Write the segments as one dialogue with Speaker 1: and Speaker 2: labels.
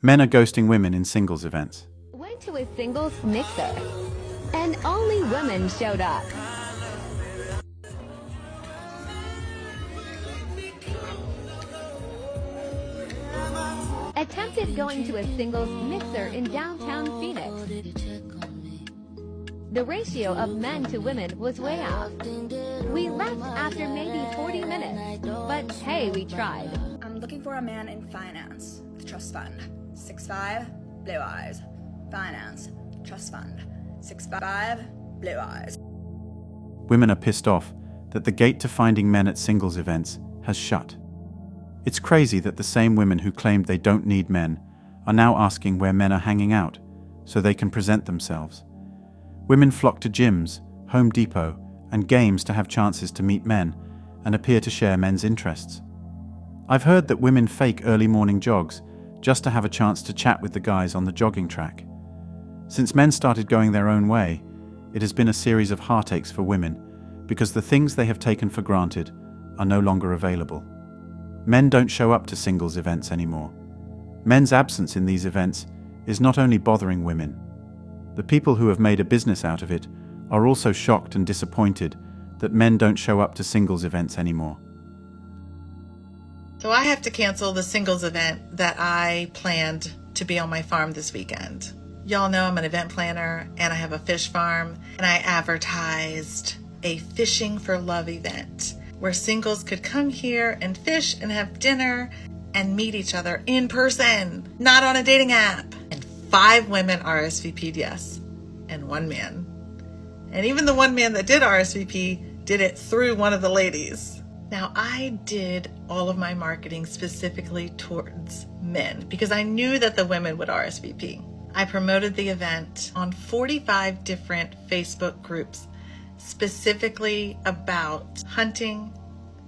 Speaker 1: Men are ghosting women in singles events.
Speaker 2: Went to a singles mixer, and only women showed up. Attempted going to a singles mixer in downtown Phoenix. The ratio of men to women was way off. We left after maybe 40 minutes, but hey, we tried.
Speaker 3: I'm looking for a man in finance with trust fund. 6'5", blue eyes. Finance, trust fund. 6'5", blue eyes.
Speaker 1: Women are pissed off that the gate to finding men at singles events has shut. It's crazy that the same women who claimed they don't need men are now asking where men are hanging out so they can present themselves. Women flock to gyms, Home Depot, and games to have chances to meet men and appear to share men's interests. I've heard that women fake early morning jogs just to have a chance to chat with the guys on the jogging track. Since men started going their own way, it has been a series of heartaches for women because the things they have taken for granted are no longer available. Men don't show up to singles events anymore. Men's absence in these events is not only bothering women. The people who have made a business out of it are also shocked and disappointed that men don't show up to singles events anymore.
Speaker 4: So I have to cancel the singles event that I planned to be on my farm this weekend. Y'all know I'm an event planner and I have a fish farm, and I advertised a Fishing for Love event where singles could come here and fish and have dinner and meet each other in person, not on a dating app. And 5 women RSVP'd yes, and 1 man. And even the 1 man that did RSVP did it through one of the ladies. Now, I did all of my marketing specifically towards men because I knew that the women would RSVP. I promoted the event on 45 different Facebook groups specifically about hunting,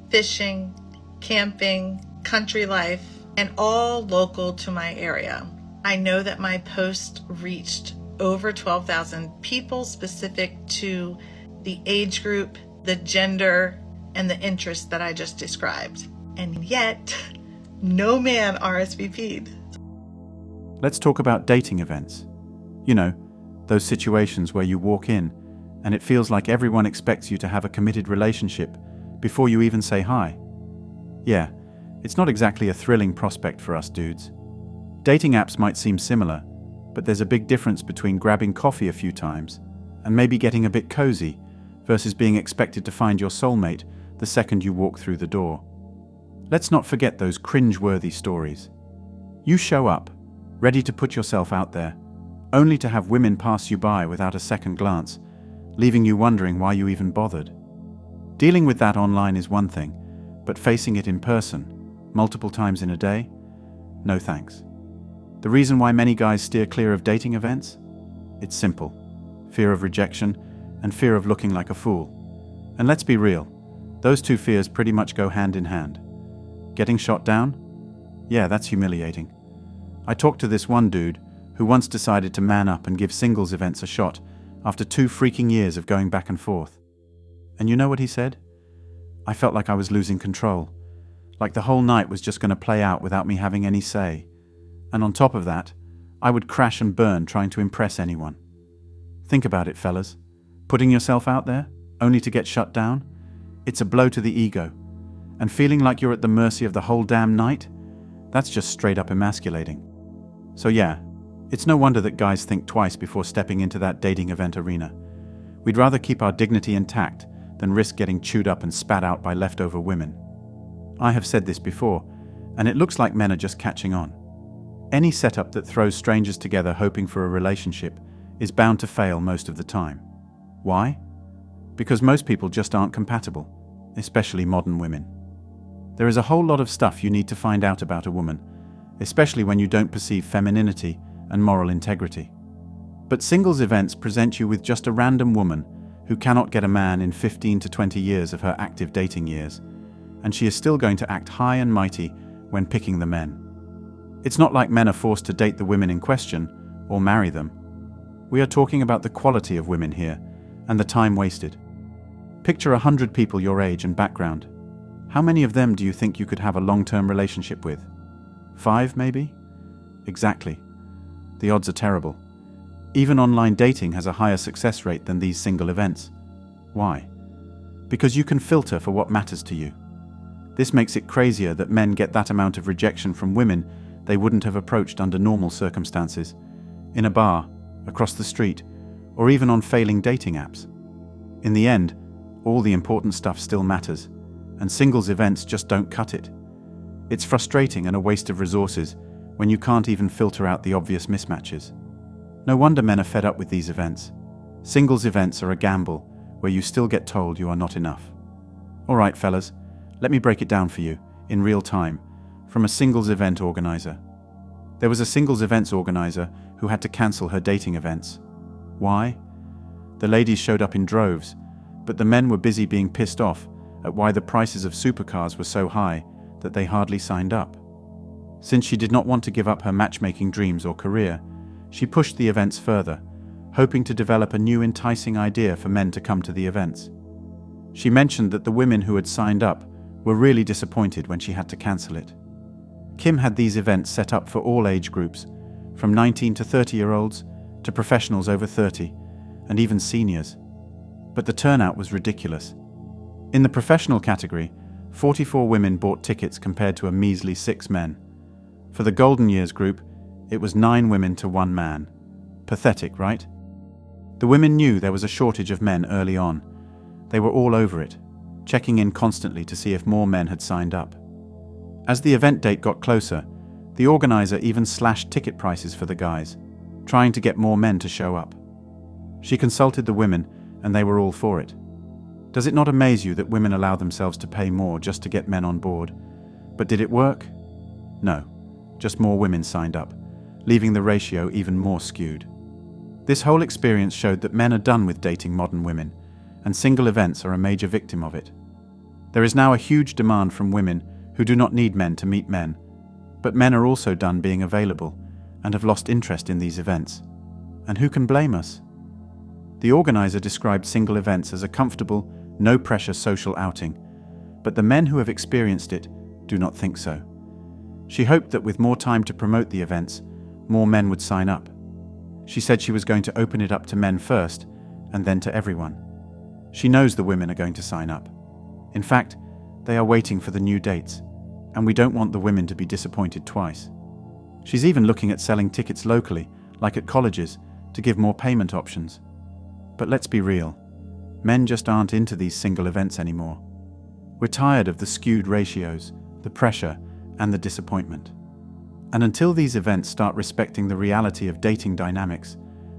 Speaker 4: fishing, camping, country life, and all local to my area. I know that my post reached over 12,000 people specific to the age group, the gender, and the interests that I just described. And yet, no man RSVP'd.
Speaker 1: Let's talk about dating events. You know, those situations where you walk in and it feels like everyone expects you to have a committed relationship before you even say hi. Yeah, it's not exactly a thrilling prospect for us dudes. Dating apps might seem similar, but there's a big difference between grabbing coffee a few times and maybe getting a bit cozy versus being expected to find your soulmate the second you walk through the door. Let's not forget those cringe-worthy stories. You show up, ready to put yourself out there, only to have women pass you by without a second glance, leaving you wondering why you even bothered. Dealing with that online is one thing, but facing it in person, multiple times in a day? No thanks. The reason why many guys steer clear of dating events? It's simple. Fear of rejection and fear of looking like a fool. And let's be real, those two fears pretty much go hand in hand. Getting shot down? Yeah, that's humiliating. I talked to this one dude who once decided to man up and give singles events a shot after 2 freaking years of going back and forth. And you know what he said? I felt like I was losing control, like the whole night was just going to play out without me having any say. And on top of that, I would crash and burn trying to impress anyone. Think about it, fellas. Putting yourself out there, only to get shut down? It's a blow to the ego. And feeling like you're at the mercy of the whole damn night? That's just straight up emasculating. So yeah, it's no wonder that guys think twice before stepping into that dating event arena. We'd rather keep our dignity intact than risk getting chewed up and spat out by leftover women. I have said this before, and it looks like men are just catching on. Any setup that throws strangers together hoping for a relationship is bound to fail most of the time. Why? Because most people just aren't compatible, especially modern women. There is a whole lot of stuff you need to find out about a woman, especially when you don't perceive femininity and moral integrity. But singles events present you with just a random woman who cannot get a man in 15 to 20 years of her active dating years, and she is still going to act high and mighty when picking the men. It's not like men are forced to date the women in question or marry them. We are talking about the quality of women here and the time wasted. Picture 100 people your age and background. How many of them do you think you could have a long-term relationship with? 5, maybe? Exactly. The odds are terrible. Even online dating has a higher success rate than these single events. Why? Because you can filter for what matters to you. This makes it crazier that men get that amount of rejection from women they wouldn't have approached under normal circumstances, in a bar, across the street, or even on failing dating apps. In the end, all the important stuff still matters, and singles events just don't cut it. It's frustrating and a waste of resources when you can't even filter out the obvious mismatches. No wonder men are fed up with these events. Singles events are a gamble where you still get told you are not enough. All right, fellas, let me break it down for you, in real time, from a singles event organizer. There was a singles events organizer who had to cancel her dating events. Why? The ladies showed up in droves, but the men were busy being pissed off at why the prices of supercars were so high that they hardly signed up. Since she did not want to give up her matchmaking dreams or career, she pushed the events further, hoping to develop a new enticing idea for men to come to the events. She mentioned that the women who had signed up were really disappointed when she had to cancel it. Kim had these events set up for all age groups, from 19 to 30-year-olds to professionals over 30, and even seniors. But the turnout was ridiculous. In the professional category, 44 women bought tickets compared to a measly 6 men. For the Golden Years group, it was 9 women to 1 man. Pathetic, right? The women knew there was a shortage of men early on. They were all over it, checking in constantly to see if more men had signed up. As the event date got closer, the organizer even slashed ticket prices for the guys, trying to get more men to show up. She consulted the women, and they were all for it. Does it not amaze you that women allow themselves to pay more just to get men on board? But did it work? No, just more women signed up, leaving the ratio even more skewed. This whole experience showed that men are done with dating modern women, and single events are a major victim of it. There is now a huge demand from women who do not need men to meet men, but men are also done being available and have lost interest in these events. And who can blame us? The organizer described single events as a comfortable, no-pressure social outing, but the men who have experienced it do not think so. She hoped that with more time to promote the events, more men would sign up. She said she was going to open it up to men first, and then to everyone. She knows the women are going to sign up. In fact, they are waiting for the new dates, and we don't want the women to be disappointed twice. She's even looking at selling tickets locally, like at colleges, to give more payment options. But let's be real, men just aren't into these single events anymore. We're tired of the skewed ratios, the pressure, and the disappointment. And until these events start respecting the reality of dating dynamics,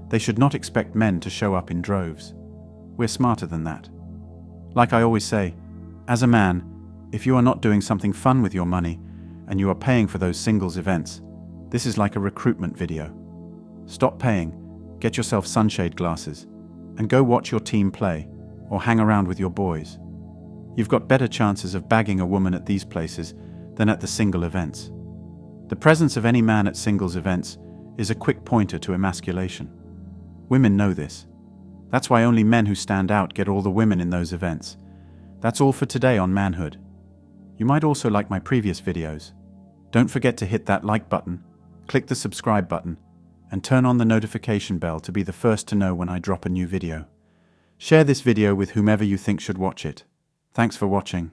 Speaker 1: they should not expect men to show up in droves. We're smarter than that. Like I always say, as a man, if you are not doing something fun with your money and you are paying for those singles events, this is like a recruitment video. Stop paying, get yourself sunshade glasses, and go watch your team play or hang around with your boys. You've got better chances of bagging a woman at these places than at the single events. The presence of any man at singles events is a quick pointer to emasculation. Women know this. That's why only men who stand out get all the women in those events. That's all for today on Manhood. You might also like my previous videos. Don't forget to hit that like button, click the subscribe button, and turn on the notification bell to be the first to know when I drop a new video. Share this video with whomever you think should watch it. Thanks for watching.